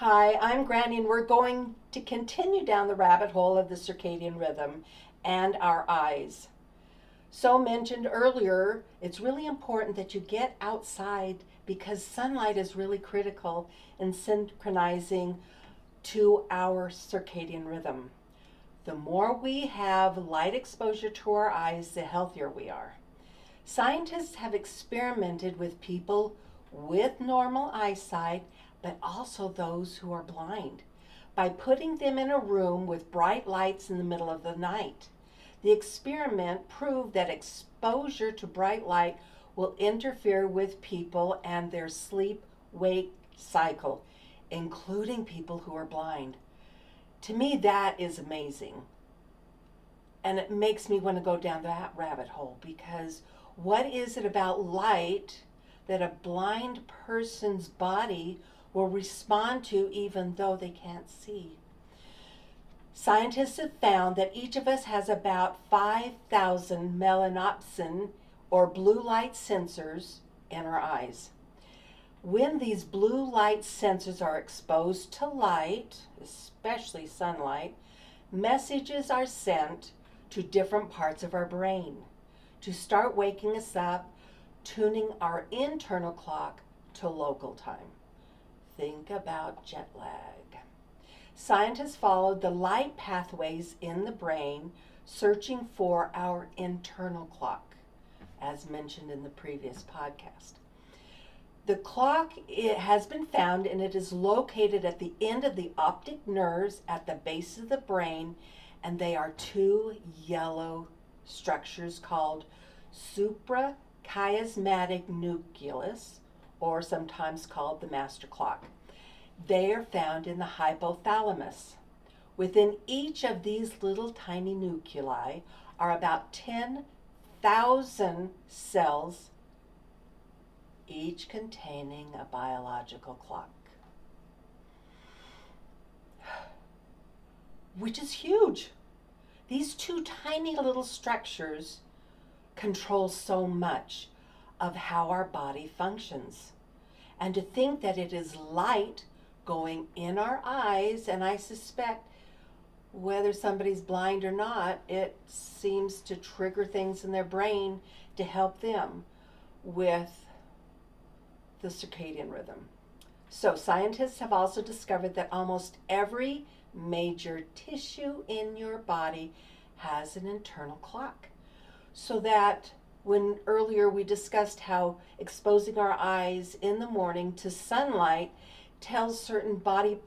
Hi, I'm Granny, and we're going to continue down the rabbit hole of the circadian rhythm and our eyes. So, mentioned earlier, it's really important that you get outside because sunlight is really critical in synchronizing to our circadian rhythm. The more we have light exposure to our eyes, the healthier we are. Scientists have experimented with people with normal eyesight, but also those who are blind, by putting them in a room with bright lights in the middle of the night. The experiment proved that exposure to bright light will interfere with people and their sleep wake cycle, including people who are blind. To me, that is amazing. And it makes me want to go down that rabbit hole because what is it about light that a blind person's body will respond to even though they can't see? Scientists have found that each of us has about 5,000 melanopsin or blue light sensors in our eyes. When these blue light sensors are exposed to light, especially sunlight, messages are sent to different parts of our brain to start waking us up, tuning our internal clock to local time. Think about jet lag. Scientists followed the light pathways in the brain, searching for our internal clock, as mentioned in the previous podcast. The clock, it has been found, and it is located at the end of the optic nerves at the base of the brain, and they are two yellow structures called suprachiasmatic nucleus, or sometimes called the master clock. They are found in the hypothalamus. Within each of these little tiny nuclei are about 10,000 cells, each containing a biological clock, which is huge. These two tiny little structures control so much of how our body functions. And to think that it is light going in our eyes, and I suspect whether somebody's blind or not, it seems to trigger things in their brain to help them with the circadian rhythm. So scientists have also discovered that almost every major tissue in your body has an internal clock. So that when earlier we discussed how exposing our eyes in the morning to sunlight tells certain body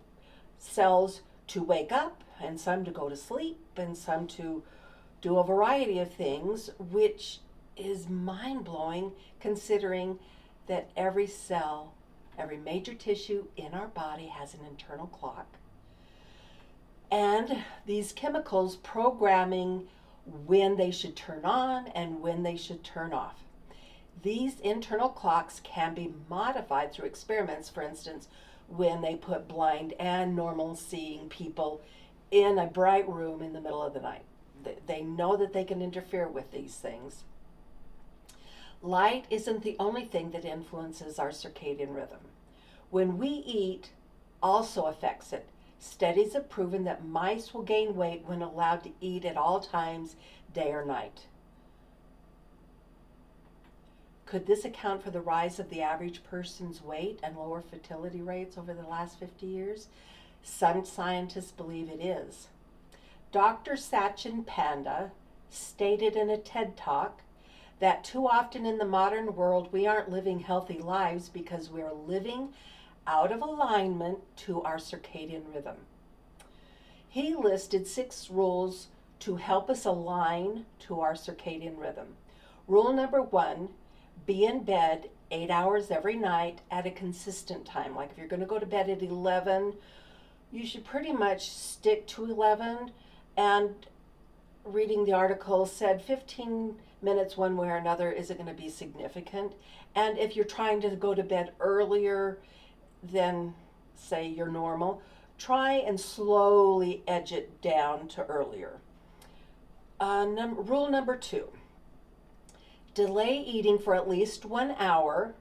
cells to wake up and some to go to sleep and some to do a variety of things, which is mind-blowing considering that every cell, every major tissue in our body has an internal clock. And these chemicals programming when they should turn on and when they should turn off. These internal clocks can be modified through experiments, for instance, when they put blind and normal seeing people in a bright room in the middle of the night. They know that they can interfere with these things. Light isn't the only thing that influences our circadian rhythm. When we eat, also affects it. Studies have proven that mice will gain weight when allowed to eat at all times, day or night. Could this account for the rise of the average person's weight and lower fertility rates over the last 50 years? Some scientists believe it is. Dr. Sachin Panda stated in a TED Talk that too often in the modern world we aren't living healthy lives because we are living out of alignment to our circadian rhythm. He listed 6 rules to help us align to our circadian rhythm. Rule number 1, be in bed 8 hours every night at a consistent time. Like if you're going to go to bed at 11, you should pretty much stick to 11. And reading the article said 15 minutes one way or another isn't going to be significant. And if you're trying to go to bed earlier than, say, your normal, try and slowly edge it down to earlier. Rule number 2, delay eating for at least 1 hour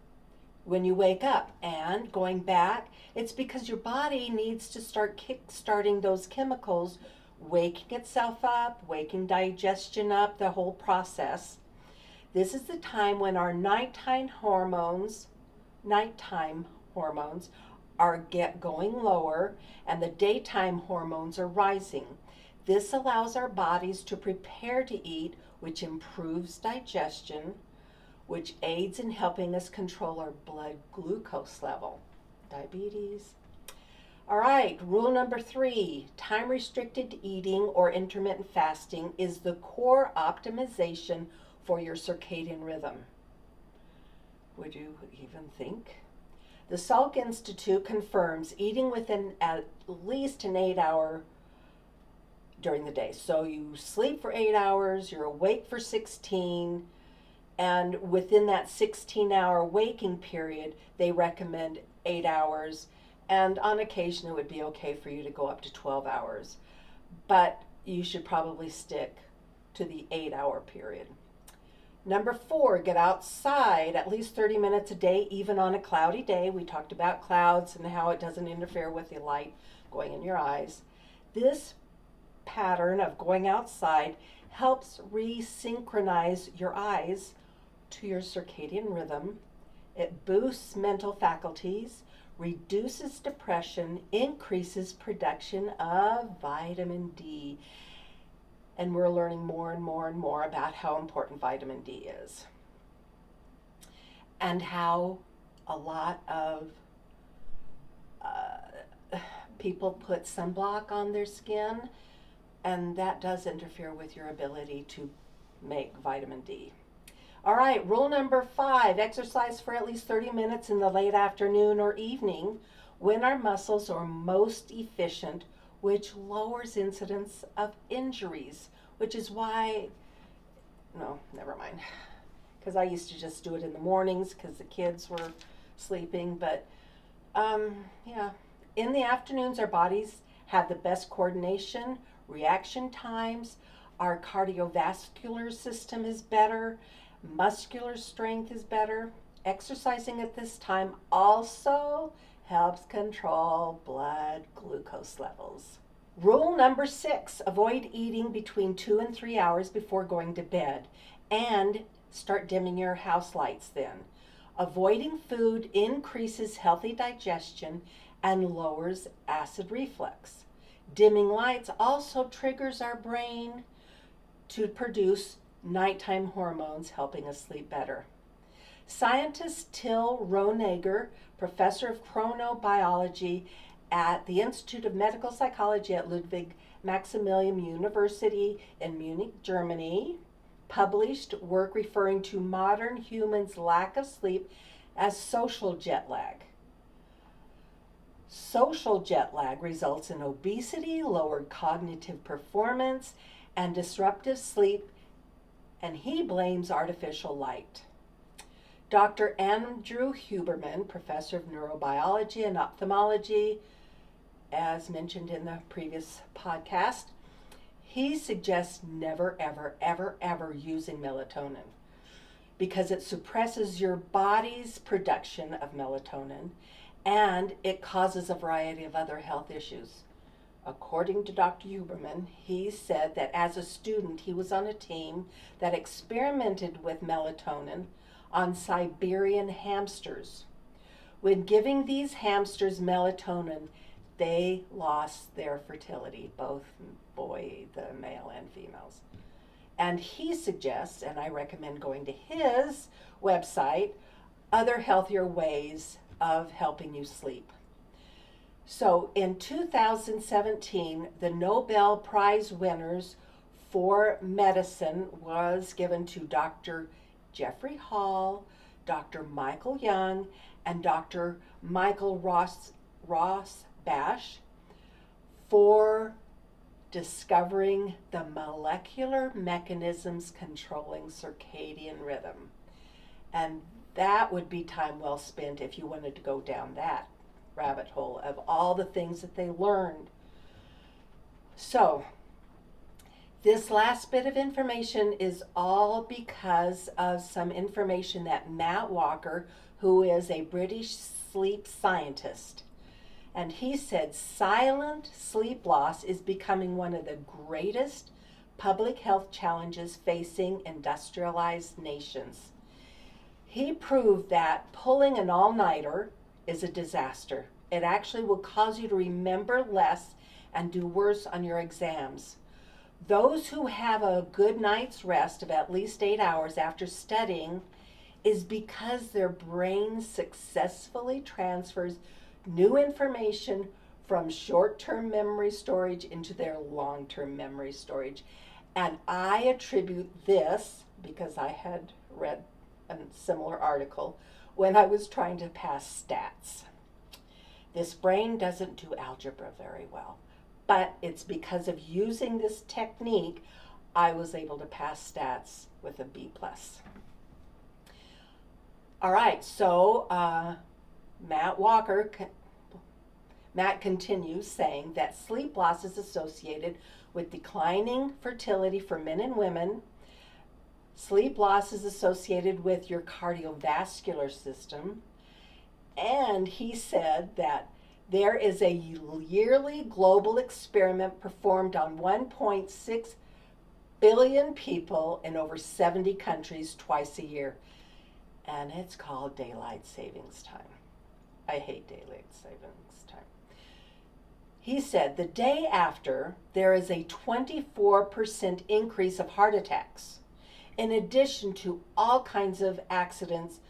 when you wake up, and going back It's because your body needs to start kick-starting those chemicals, waking itself up, waking digestion up, the whole process. This is the time when our nighttime hormones are going lower and the daytime hormones are rising. This allows our bodies to prepare to eat, which improves digestion, which aids in helping us control our blood glucose level. Diabetes. All right, rule number 3, time-restricted eating or intermittent fasting is the core optimization for your circadian rhythm. Would you even think? The Salk Institute confirms eating within at least an 8-hour during the day. So you sleep for 8 hours, you're awake for 16, and within that 16-hour waking period, they recommend 8 hours, and on occasion it would be okay for you to go up to 12 hours. But you should probably stick to the 8-hour period. Number 4, get outside at least 30 minutes a day, even on a cloudy day. We talked about clouds and how it doesn't interfere with the light going in your eyes. This pattern of going outside helps resynchronize your eyes to your circadian rhythm. It boosts mental faculties, reduces depression, increases production of vitamin D. And we're learning more and more and more about how important vitamin D is. And how a lot of people put sunblock on their skin, and that does interfere with your ability to make vitamin D. All right, rule number 5, exercise for at least 30 minutes in the late afternoon or evening when our muscles are most efficient, which lowers incidence of injuries, which is why, no, never mind, because I used to just do it in the mornings because the kids were sleeping, but yeah, in the afternoons our bodies have the best coordination, reaction times, our cardiovascular system is better, muscular strength is better. Exercising at this time also helps control blood glucose levels. Rule number 6, avoid eating between 2 and 3 hours before going to bed, and start dimming your house lights then. Avoiding food increases healthy digestion and lowers acid reflux. Dimming lights also triggers our brain to produce nighttime hormones, helping us sleep better. Scientist Till Ronager, professor of chronobiology at the Institute of Medical Psychology at Ludwig Maximilian University in Munich, Germany, published work referring to modern humans' lack of sleep as social jet lag. Social jet lag results in obesity, lowered cognitive performance, and disruptive sleep, and he blames artificial light. Dr. Andrew Huberman, professor of neurobiology and ophthalmology, as mentioned in the previous podcast, he suggests never, ever, ever, ever using melatonin because it suppresses your body's production of melatonin and it causes a variety of other health issues. According to Dr. Huberman, he said that as a student, he was on a team that experimented with melatonin on Siberian hamsters. When giving these hamsters melatonin, they lost their fertility, both the male and females. And he suggests, and I recommend going to his website, other healthier ways of helping you sleep. So in 2017, the Nobel Prize winners for medicine was given to Dr. Jeffrey Hall, Dr. Michael Young, and Dr. Michael Rosbash for discovering the molecular mechanisms controlling circadian rhythm. And that would be time well spent if you wanted to go down that rabbit hole of all the things that they learned. So, this last bit of information is all because of some information that Matt Walker, who is a British sleep scientist, And he said silent sleep loss is becoming one of the greatest public health challenges facing industrialized nations. He proved that pulling an all-nighter is a disaster. It actually will cause you to remember less and do worse on your exams. Those who have a good night's rest of at least 8 hours after studying is because their brain successfully transfers new information from short-term memory storage into their long-term memory storage. And I attribute this, because I had read a similar article when I was trying to pass stats. This brain doesn't do algebra very well, but it's because of using this technique I was able to pass stats with a B+. All right, so Matt continues saying that sleep loss is associated with declining fertility for men and women. Sleep loss is associated with your cardiovascular system. And he said that there is a yearly global experiment performed on 1.6 billion people in over 70 countries twice a year. And it's called daylight savings time. I hate daylight savings time. He said the day after, there is a 24% increase of heart attacks, in addition to all kinds of accidents,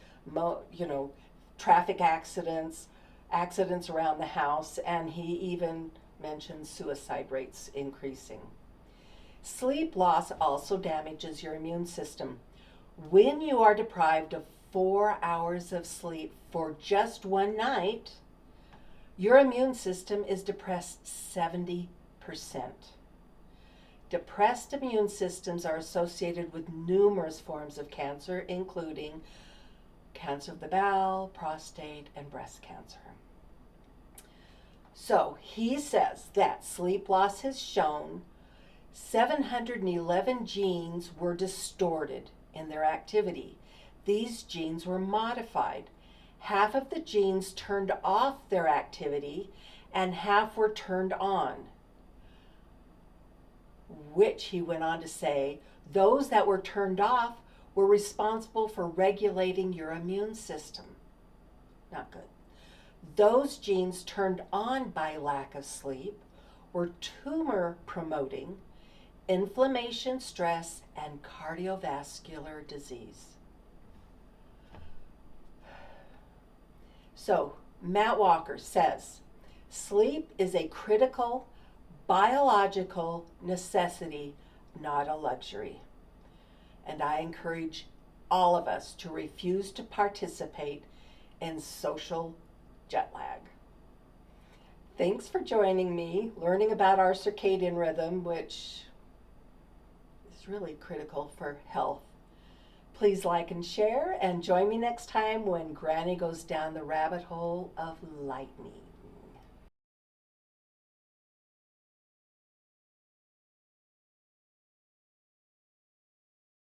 traffic accidents, accidents around the house, and he even mentioned suicide rates increasing. Sleep loss also damages your immune system. When you are deprived of 4 hours of sleep for just one night, your immune system is depressed 70%. Depressed immune systems are associated with numerous forms of cancer, including cancer of the bowel, prostate, and breast cancer. So he says that sleep loss has shown 711 genes were distorted in their activity. These genes were modified. Half of the genes turned off their activity and half were turned on, which he went on to say, those that were turned off were responsible for regulating your immune system. Not good. Those genes turned on by lack of sleep were tumor promoting, inflammation, stress, and cardiovascular disease. So, Matt Walker says, sleep is a critical biological necessity, not a luxury. And I encourage all of us to refuse to participate in social jet lag. Thanks for joining me, learning about our circadian rhythm, which is really critical for health. Please like and share, and join me next time when Granny goes down the rabbit hole of lightning.